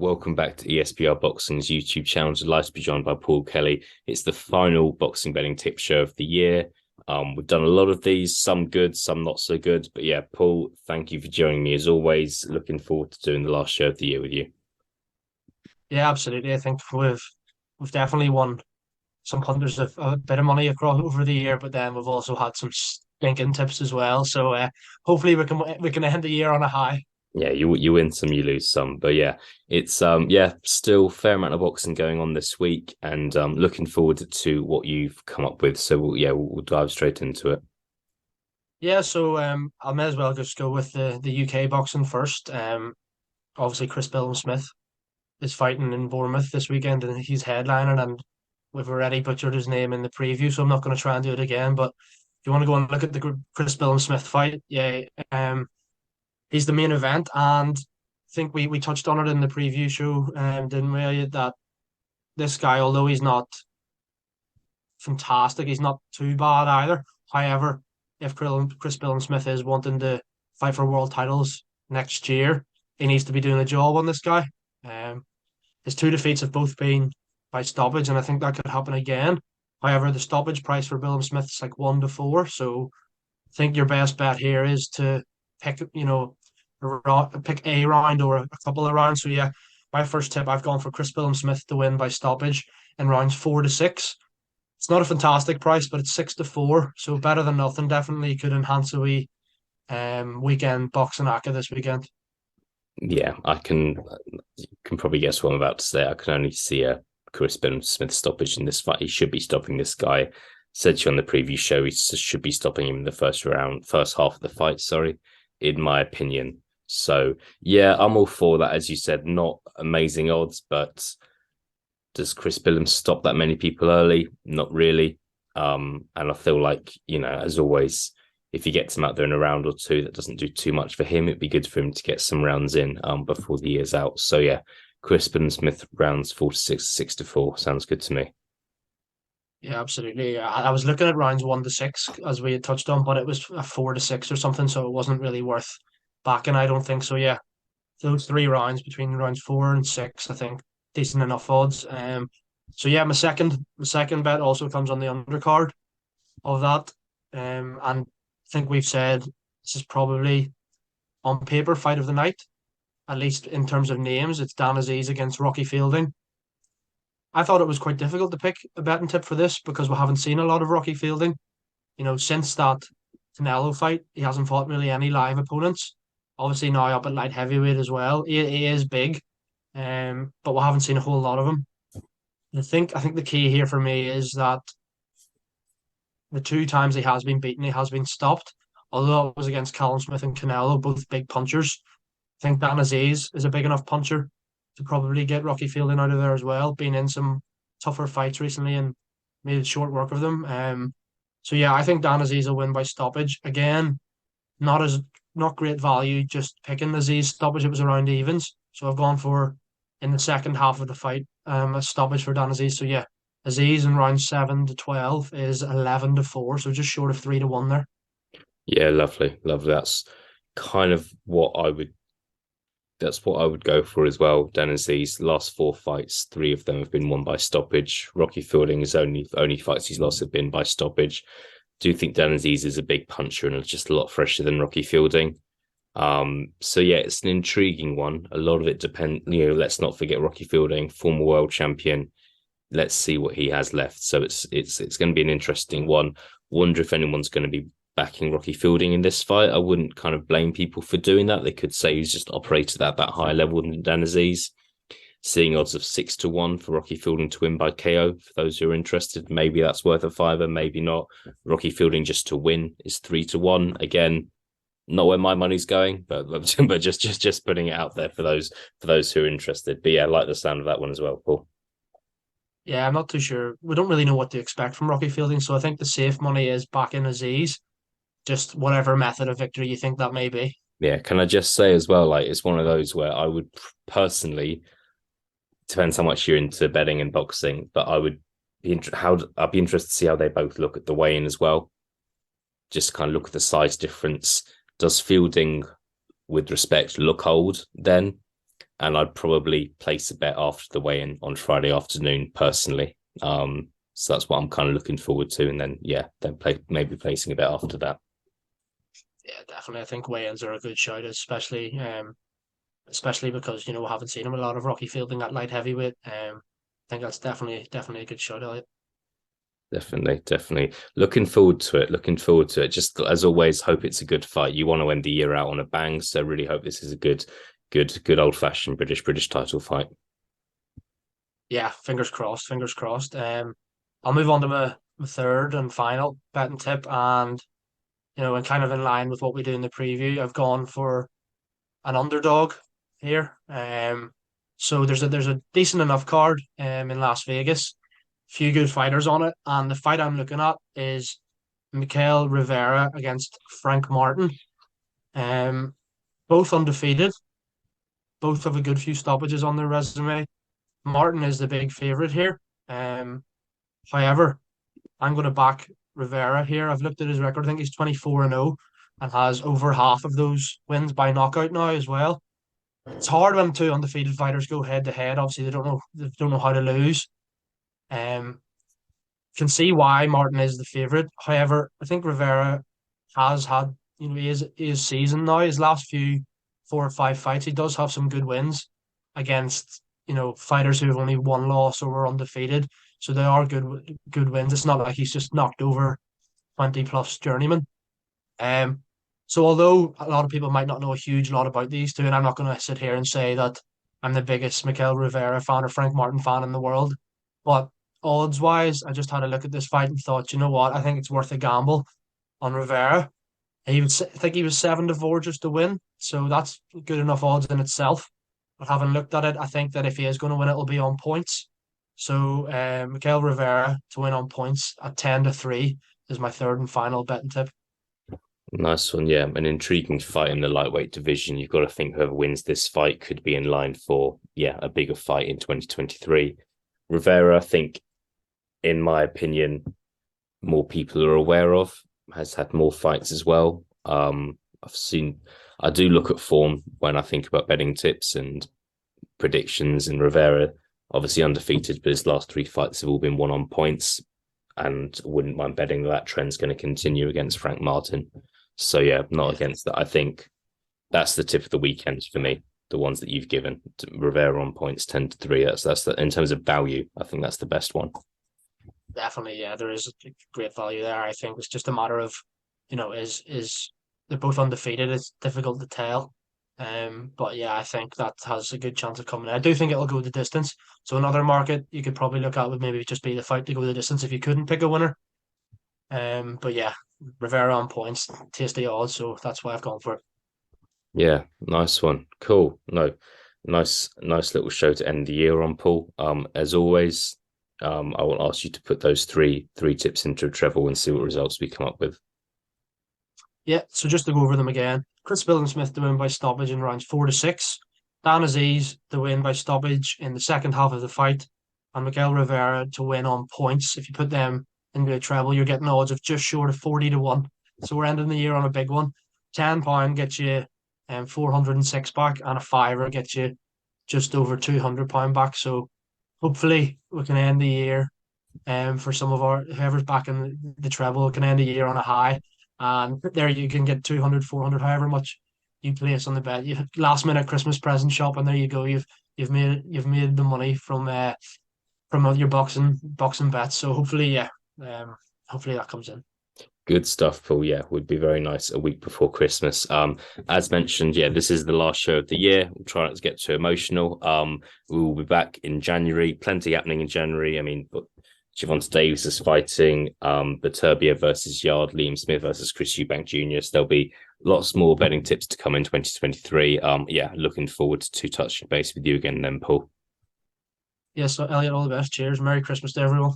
Welcome back to ESBR Boxing's YouTube channel. Delighted to be joined by Paul Kelly. It's the final boxing betting tip show of the year. We've done a lot of these, some good, some not so good. But yeah, Paul, thank you for joining me as always. Looking forward to doing the last show of the year with you. Yeah, absolutely. I think we've definitely won some punters a bit of money across over the year, but then we've also had some stinking tips as well. So hopefully we can end the year on a high. Yeah, you win some, you lose some. But yeah, it's still a fair amount of boxing going on this week, and looking forward to what you've come up with. So we'll dive straight into it. Yeah, so I may as well just go with the UK boxing first. Obviously Chris Billiam-Smith is fighting in Bournemouth this weekend, and he's headlining, and we've already butchered his name in the preview, so I'm not going to try and do it again. But if you want to go and look at the Chris Billiam-Smith fight, yeah, he's the main event, and I think we touched on it in the preview show, didn't we? That this guy, although he's not fantastic, he's not too bad either. However, if Chris Billiam-Smith is wanting to fight for world titles next year, he needs to be doing a job on this guy. Um, his two defeats have both been by stoppage, and I think that could happen again. However, the stoppage price for Billiam-Smith is like 1-4, so I think your best bet here is to pick, pick a round or a couple of rounds. So yeah, my first tip, I've gone for Chris Billiam-Smith to win by stoppage in rounds 4-6. It's not a fantastic price, but it's 6-4, so better than nothing. Definitely could enhance a wee weekend boxing acca this weekend. Yeah, I can probably guess what I'm about to say. I can only see a Chris Billiam-Smith stoppage in this fight. He should be stopping this guy. Said to you on the previous show, he should be stopping him in the first half of the fight. Sorry, in my opinion. So yeah, I'm all for that. As you said, not amazing odds, but does Chris Billiams stop that many people early? Not really. And I feel like, as always, if he gets him out there in a round or two, that doesn't do too much for him. It'd be good for him to get some rounds in before the year's out. So yeah, Chris Billiams-Smith rounds 4-6, 6-4 sounds good to me. Yeah, absolutely. I was looking at rounds 1-6 as we had touched on, but it was a 4-6 or something, so it wasn't really worth backing. I don't think so. Yeah, those three rounds between rounds 4 and 6, I think decent enough odds. So yeah, my second bet also comes on the undercard of that. And I think we've said this is probably on paper fight of the night, at least in terms of names. It's Dan Azeez against Rocky Fielding. I thought it was quite difficult to pick a betting tip for this because we haven't seen a lot of Rocky Fielding. Since that Canelo fight, he hasn't fought really any live opponents. Obviously now up at light heavyweight as well. He is big, but we haven't seen a whole lot of him. I think the key here for me is that the two times he has been beaten, he has been stopped. Although it was against Callum Smith and Canelo, both big punchers. I think Dan Azeez is a big enough puncher to probably get Rocky Fielding out of there as well, being in some tougher fights recently and made short work of them. So yeah, I think Dan Azeez will win by stoppage. Again, not great value, just picking Azeez stoppage. It was around evens. So I've gone for in the second half of the fight, a stoppage for Dan Azeez. So yeah, Azeez in round 7-12 is 11-4, so just short of 3-1 there. Yeah, lovely, lovely. Kind of what I would that's what I would go for as well. Dan Azeez's last four fights, three of them have been won by stoppage. Rocky Fielding is only fights he's lost have been by stoppage. Do think Dan Azeez is a big puncher and just a lot fresher than Rocky Fielding. So yeah, it's an intriguing one. A lot of it depends. Let's not forget Rocky Fielding, former world champion. Let's see what he has left. So it's going to be an interesting one. Wonder if anyone's going to be backing Rocky Fielding in this fight. I wouldn't kind of blame people for doing that. They could say he's just operated at that higher level than Dan Azeez. Seeing odds of 6-1 for Rocky Fielding to win by KO. For those who are interested, maybe that's worth a fiver, maybe not. Rocky Fielding just to win is 3-1. Again, not where my money's going, but just putting it out there for those who are interested. But yeah, I like the sound of that one as well, Paul. Yeah, I'm not too sure. We don't really know what to expect from Rocky Fielding, so I think the safe money is back in Azeez. Just whatever method of victory you think that may be. Yeah, can I just say as well, like it's one of those where I would personally, depends how much you're into betting and boxing, but I'd be interested to see how they both look at the weigh-in as well. Just kind of look at the size difference. Does Fielding, with respect, look old then? and I'd probably place a bet after the weigh-in on Friday afternoon personally. So that's what I'm kind of looking forward to, and then maybe placing a bet after that. Yeah, definitely. I think weigh-ins are a good shout, especially because we haven't seen him a lot of Rocky Fielding at light heavyweight. I think that's definitely a good shout, Elliot. Definitely. Looking forward to it. Looking forward to it. Just as always, hope it's a good fight. You want to end the year out on a bang, so really hope this is a good old fashioned British title fight. Yeah, fingers crossed. Fingers crossed. I'll move on to my third and final betting tip, and and kind of in line with what we do in the preview, I've gone for an underdog here. So there's a decent enough card in Las Vegas, few good fighters on it, and the fight I'm looking at is Mikael Rivera against Frank Martin. Both undefeated, both have a good few stoppages on their resume. Martin is the big favorite here. However, I'm going to back Rivera here. I've looked at his record. I think he's 24-0 and has over half of those wins by knockout now as well. It's hard when two undefeated fighters go head to head. Obviously, they don't know how to lose. Can see why Martin is the favorite. However, I think Rivera has had his season now. His last few 4 or 5 fights, he does have some good wins against fighters who have only one loss or were undefeated. So they are good wins. It's not like he's just knocked over 20 plus journeymen. So although a lot of people might not know a huge lot about these two, and I'm not going to sit here and say that I'm the biggest Mikael Rivera fan or Frank Martin fan in the world, but odds wise, I just had a look at this fight and thought, you know what, I think it's worth a gamble on Rivera. I think he was 7-4 just to win, so that's good enough odds in itself. But having looked at it, I think that if he is going to win, it'll be on points. So Mikael Rivera to win on points at 10-3 is my third and final betting tip. Nice one, yeah. An intriguing fight in the lightweight division. You've got to think whoever wins this fight could be in line for, a bigger fight in 2023. Rivera, I think, in my opinion, more people are aware of, has had more fights as well. I do look at form when I think about betting tips and predictions, and Rivera, obviously undefeated, but his last 3 fights have all been won on points, and wouldn't mind betting that trend's going to continue against Frank Martin. So yeah, not against that. I think that's the tip of the weekend for me. The ones that you've given, Rivera on points 10-3. That's in terms of value. I think that's the best one. Definitely, yeah, there is a great value there. I think it's just a matter of, is they're both undefeated. It's difficult to tell. But yeah, I think that has a good chance of coming in. I do think it'll go the distance. So another market you could probably look at would maybe just be the fight to go the distance if you couldn't pick a winner. But yeah, Rivera on points, tasty odds, so that's why I've gone for it. Yeah, nice one. Cool. No, nice little show to end the year on, Paul. As always, I will ask you to put those three tips into a treble and see what results we come up with. Yeah, so just to go over them again. Chris Billiam-Smith to win by stoppage in rounds 4-6. Dan Azeez to win by stoppage in the second half of the fight. And Mikael Rivera to win on points. If you put them into a treble, you're getting odds of just short of 40-1. So we're ending the year on a big one. £10 gets you 406 back, and a fiver gets you just over £200 back. So hopefully we can end the year for some of our whoever's back in the treble can end the year on a high. And there you can get 200, 400, however much you place on the bet. You last minute Christmas present shop, and there you go. You've made the money from your boxing bets. So hopefully, hopefully that comes in. Good stuff, Paul. Yeah, would be very nice a week before Christmas. As mentioned, this is the last show of the year. We'll try not to get too emotional. We will be back in January. Plenty happening in January. I mean, but Gervonta Davis is fighting, Beterbiev versus Yard, Liam Smith versus Chris Eubank Jr. So there'll be lots more betting tips to come in 2023. Looking forward to touching base with you again then, Paul. Yes, so Elliot, all the best. Cheers. Merry Christmas to everyone.